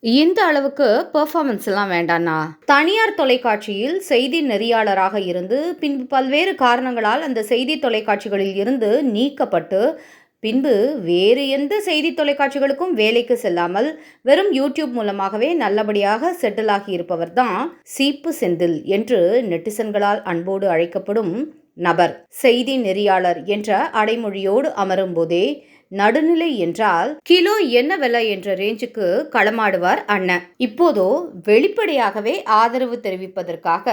இந்த அளவுக்கு பெர்ஃபார்மன்ஸ் எல்லாம் வேண்டாண்ணா. தனியார் தொலைக்காட்சியில் செய்தி நெறியாளராக இருந்து, பின்பு பல்வேறு காரணங்களால் அந்த செய்தி தொலைக்காட்சிகளில் இருந்து நீக்கப்பட்டு, பின்பு வேறு எந்த செய்தி தொலைக்காட்சிகளுக்கும் வேலைக்கு செல்லாமல், வெறும் யூடியூப் மூலமாகவே நல்லபடியாக செட்டில் ஆகி இருப்பவர் தான் சீப்பு செந்தில் என்று நெட்டிசன்களால் அன்போடு அழைக்கப்படும் நபர். செய்தி நெறியாளர் என்ற அடைமொழியோடு அமரும் போதே நடுநிலை என்றால் கிலோ என்ன விலை என்ற ரேஞ்சுக்கு களமாடுவார் அண்ணன். இப்போதோ வெளிப்படையாகவே ஆதரவு தெரிவிப்பதற்காக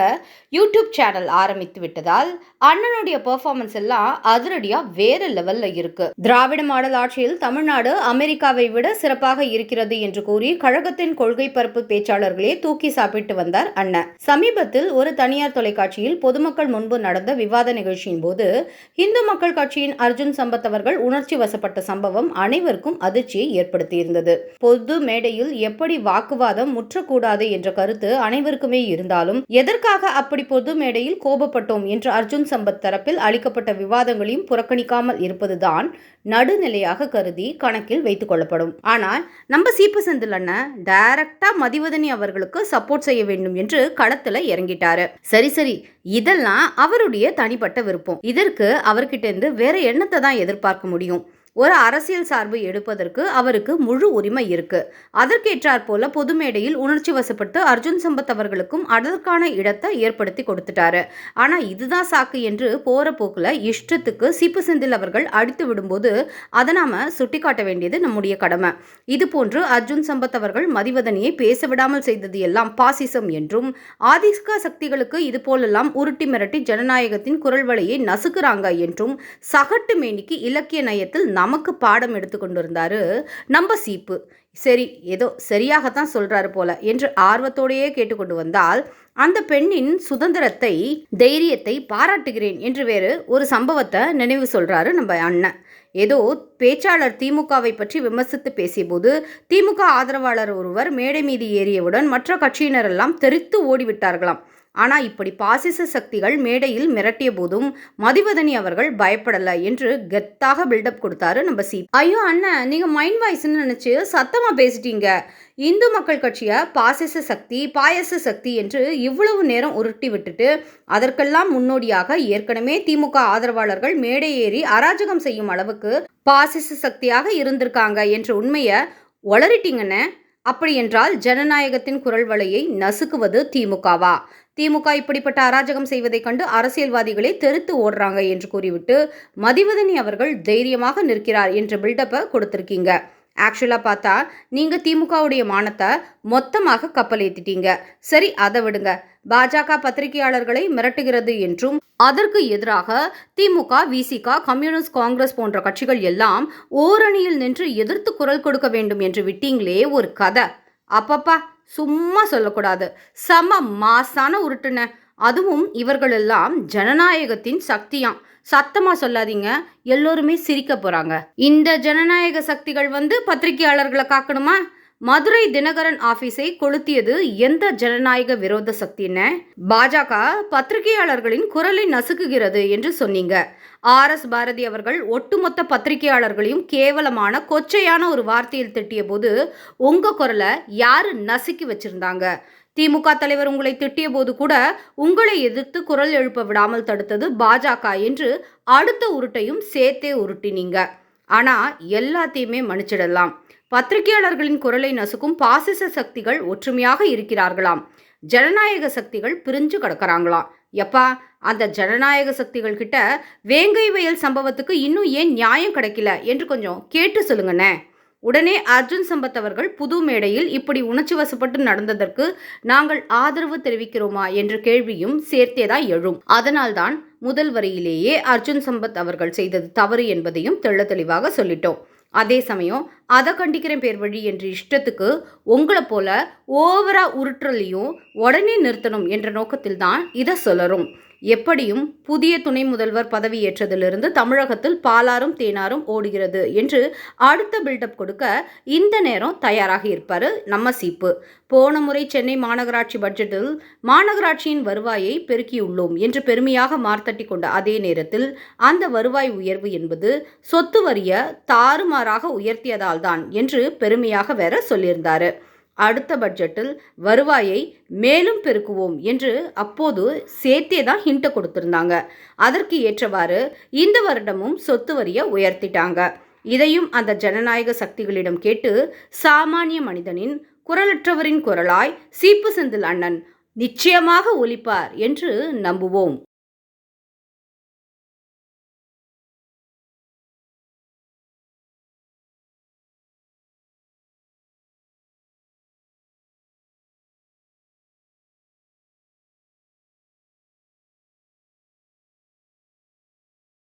யூடியூப் சேனல் ஆரம்பித்து விட்டதால் அண்ணனுடைய பெர்ஃபார்மன்ஸ் எல்லாம் அதிரடியா வேற லெவல்ல இருக்கு. திராவிட மாடல் ஆட்சியில் தமிழ்நாடு அமெரிக்காவை விட சிறப்பாக இருக்கிறது என்று கூறி கழகத்தின் கொள்கை பரப்பு பேச்சாளர்களே தூக்கி சாப்பிட்டு வந்தார் அண்ணன். சமீபத்தில் ஒரு தனியார் தொலைக்காட்சியில் பொதுமக்கள் முன்பு நடந்த விவாத நிகழ்ச்சியின் போது இந்து மக்கள் கட்சியின் அர்ஜுன் சம்பத் அவர்கள் உணர்ச்சி வசப்பட்ட சம்பவம் அனைவருக்கும் அதிர்ச்சியை ஏற்படுத்தியிருந்தது. பொது மேடையில் எப்படி வாக்குவாதம் முற்றக்கூடாது என்ற கருத்து அனைவருக்குமே இருந்தாலும் எதற்காக அப்படி பொது மேடையில் கோபப்பட்டோம் என்று அர்ஜுன் சம்பத் தரப்பில் அளிக்கப்பட்ட விவாதங்களையும் புறக்கணிக்காமல் இருப்பதுதான் நடுநிலையாக கருதி கணக்கில் வைத்துக் கொள்ளப்படும். ஆனால் நம்ம சீப்பு செந்தில் அண்ணன் டைரக்டா மதிவதனி அவர்களுக்கு சப்போர்ட் செய்ய வேண்டும் என்று களத்துல இறங்கிட்டாரு. சரி இதெல்லாம் அவருடைய தனிப்பட்ட விருப்பம். இதற்கு அவர்கிட்ட இருந்து வேற எண்ணத்தை தான் எதிர்பார்க்க முடியும். ஒரு அரசியல் சார்பு எடுப்பதற்கு அவருக்கு முழு உரிமை இருக்கு. அதற்கேற்றாற் போல பொது மேடையில் உணர்ச்சி வசப்பட்டு அர்ஜுன் சம்பத் அவர்களுக்கும் அதற்கான இடத்தை ஏற்படுத்தி கொடுத்துட்டாரு. ஆனா இதுதான் சாக்கு என்று போற போக்குல இஷ்டத்துக்கு சீப்பு செந்தில் அவர்கள் அடித்து விடும்போது அதை நாம சுட்டிக்காட்ட வேண்டியது நம்முடைய கடமை. இது போன்று அர்ஜுன் சம்பத் அவர்கள் மதிவதனியை பேச விடாமல் செய்தது எல்லாம் பாசிசம் என்றும், ஆதிக்க சக்திகளுக்கு இது போலெல்லாம் உருட்டி மிரட்டி ஜனநாயகத்தின் குரல் வலையை நசுக்குறாங்க என்றும் சகட்டு மேனிக்கு இலக்கிய நயத்தில் நமக்கு பாடம் எடுத்து கொண்டிருந்தாரு நம்ம சீப்பு. சரி, ஏதோ சரியாகத்தான் சொல்றாரு போல என்று ஆர்வத்தோடையே கேட்டுக்கொண்டு வந்தால், அந்த பெண்ணின் சுதந்திரத்தை தைரியத்தை பாராட்டுகிறேன் என்று வேறு ஒரு சம்பவத்தை நினைவு சொல்றாரு நம்ம அண்ணன். ஏதோ பேச்சாளர் திமுகவை பற்றி விமர்சித்து பேசிய போது திமுக ஆதரவாளர் ஒருவர் மேடை மீது ஏறியவுடன் மற்ற கட்சியினரெல்லாம் தெரித்து ஓடிவிட்டார்களாம். ஆனால் இப்படி பாசிச சக்திகள் மேடையில் மிரட்டிய போதும் மதிவதனி அவர்கள் பயப்படலை என்று கெத்தாக பில்டப் கொடுத்தாரு நம்ம சீப். ஐயோ அண்ணன், நீங்க மைண்ட் வாய்ஸ்ன்னு நினைச்சு சத்தமா பேசிட்டீங்க. இந்து மக்கள் கட்சியை பாசிச சக்தி பாயச சக்தி என்று இவ்வளவு நேரம் உருட்டி விட்டுட்டு அதற்கெல்லாம் முன்னோடியாக ஏற்கனவே திமுக ஆதரவாளர்கள் மேடை ஏறி அராஜகம் செய்யும் அளவுக்கு பாசிச சக்தியாக இருந்திருக்காங்க என்ற உண்மையை ஒளரிட்டீங்கன்னு. அப்படி என்றால் ஜனநாயகத்தின் குரல் வலையை நசுக்குவது திமுகவா? திமுக இப்படிப்பட்ட அராஜகம் செய்வதை கண்டு அரசியல்வாதிகளே தெருத்து ஓடுறாங்க என்று கூறிவிட்டு மதிவதனி அவர்கள் தைரியமாக நிற்கிறார் என்ற பில்டப்பை கொடுத்துருக்கீங்க. ஆக்சுவலாக பார்த்தா நீங்கள் திமுகவுடைய மானத்தை மொத்தமாக கப்பலேத்திட்டீங்க. சரி, அதை விடுங்க. பாஜக பத்திரிகையாளர்களை மிரட்டுகிறது என்றும் அதற்கு எதிராக திமுக, விசிக, கம்யூனிஸ்ட் காங்கிரஸ் போன்ற கட்சிகள் எல்லாம் ஓரணியில் நின்று எதிர்த்து குரல் கொடுக்க வேண்டும் என்று விட்டீங்களே ஒரு கதை. அப்பப்பா, சும்மா சொல்லக்கூடாது. செம மாசான உருட்டுன. அதுவும் இவர்களெல்லாம் ஜனநாயகத்தின் சக்தியாம். சத்தமா சொல்லாதீங்க, எல்லோருமே சிரிக்க போறாங்க. இந்த ஜனநாயக சக்திகள் பத்திரிகையாளர்களை காக்கணுமா? மதுரை தினகரன் ஆபீஸை கொளுத்தியது எந்த ஜனநாயக விரோத சக்தின்னு? பாஜக பத்திரிகையாளர்களின் குரலை நசுக்குகிறது என்று சொன்னீங்க. RS பாரதி அவர்கள் ஒட்டுமொத்த பத்திரிகையாளர்களையும் கேவலமான கொச்சையான ஒரு வார்த்தையில் திட்டிய போது உங்க குரலை யாரு நசுக்கி வச்சிருந்தாங்க? திமுக தலைவர் உங்களை திட்டிய போது கூட உங்களை எதிர்த்து குரல் எழுப்ப விடாமல் தடுத்தது பாஜக என்று அடுத்த உருட்டையும் சேர்த்தே உருட்டினீங்க. ஆனா எல்லாத்தையுமே மன்னிச்சிடலாம். பத்திரிகையாளர்களின் குரலை நசுக்கும் பாசிச சக்திகள் ஒற்றுமையாக இருக்கிறார்களாம். ஜனநாயக சக்திகள் பிரிஞ்சு கிடக்கிறாங்களாம். எப்பா, அந்த ஜனநாயக சக்திகள் கிட்ட வேங்கை வயல் சம்பவத்துக்கு இன்னும் ஏன் நியாயம் கிடைக்கல என்று கொஞ்சம் கேட்டு சொல்லுங்கண்ணே. உடனே அர்ஜுன் சம்பத் அவர்கள் புது மேடையில் இப்படி உணர்ச்சி வசப்பட்டு நடந்ததற்கு நாங்கள் ஆதரவு தெரிவிக்கிறோமா என்ற கேள்வியும் சேர்த்தேதான் எழும். அதனால்தான் முதல் வரியிலேயே அர்ஜுன் சம்பத் அவர்கள் செய்தது தவறு என்பதையும் தெள்ள தெளிவாக சொல்லிட்டோம். அதே சமயம் அதை கண்டிக்கிறேன் பேர் வழி என்று இஷ்டத்துக்கு உங்களை போல ஓவரா உருட்டலையும் உடனே நிறுத்தணும் என்ற நோக்கத்தில் தான் இதை சொல்லரும். எப்படியும் புதிய துணை முதல்வர் பதவி ஏற்றதிலிருந்து தமிழகத்தில் பாலாரும் தேனாரும் ஓடுகிறது என்று அடுத்த பில்டப் கொடுக்க இந்த நேரம் தயாராக இருப்பார் நம்ம சீப்பு. போன முறை சென்னை மாநகராட்சி பட்ஜெட்டில் மாநகராட்சியின் வருவாயை பெருக்கியுள்ளோம் என்று பெருமையாக மார்த்தட்டி கொண்ட அதே நேரத்தில் அந்த வருவாய் உயர்வு என்பது சொத்து வரிய தாறுமாறாக உயர்த்தியதால் தான் என்று பெருமையாக வேற சொல்லியிருந்தாரு. அடுத்த பட்ஜெட்டில் வருவாயை மேலும் பெருக்குவோம் என்று அப்போது சேர்த்தே தான் ஹிண்ட்டை கொடுத்துருந்தாங்க. அதற்கு ஏற்றவாறு இந்த வருடமும் சொத்து வரியை உயர்த்திட்டாங்க. இதையும் அந்த ஜனநாயக சக்திகளிடம் கேட்டு சாமானிய மனிதனின் குரலற்றவரின் குரலாய் சீப்பு செந்தில் அண்ணன் நிச்சயமாக ஒலிப்பார் என்று நம்புவோம்.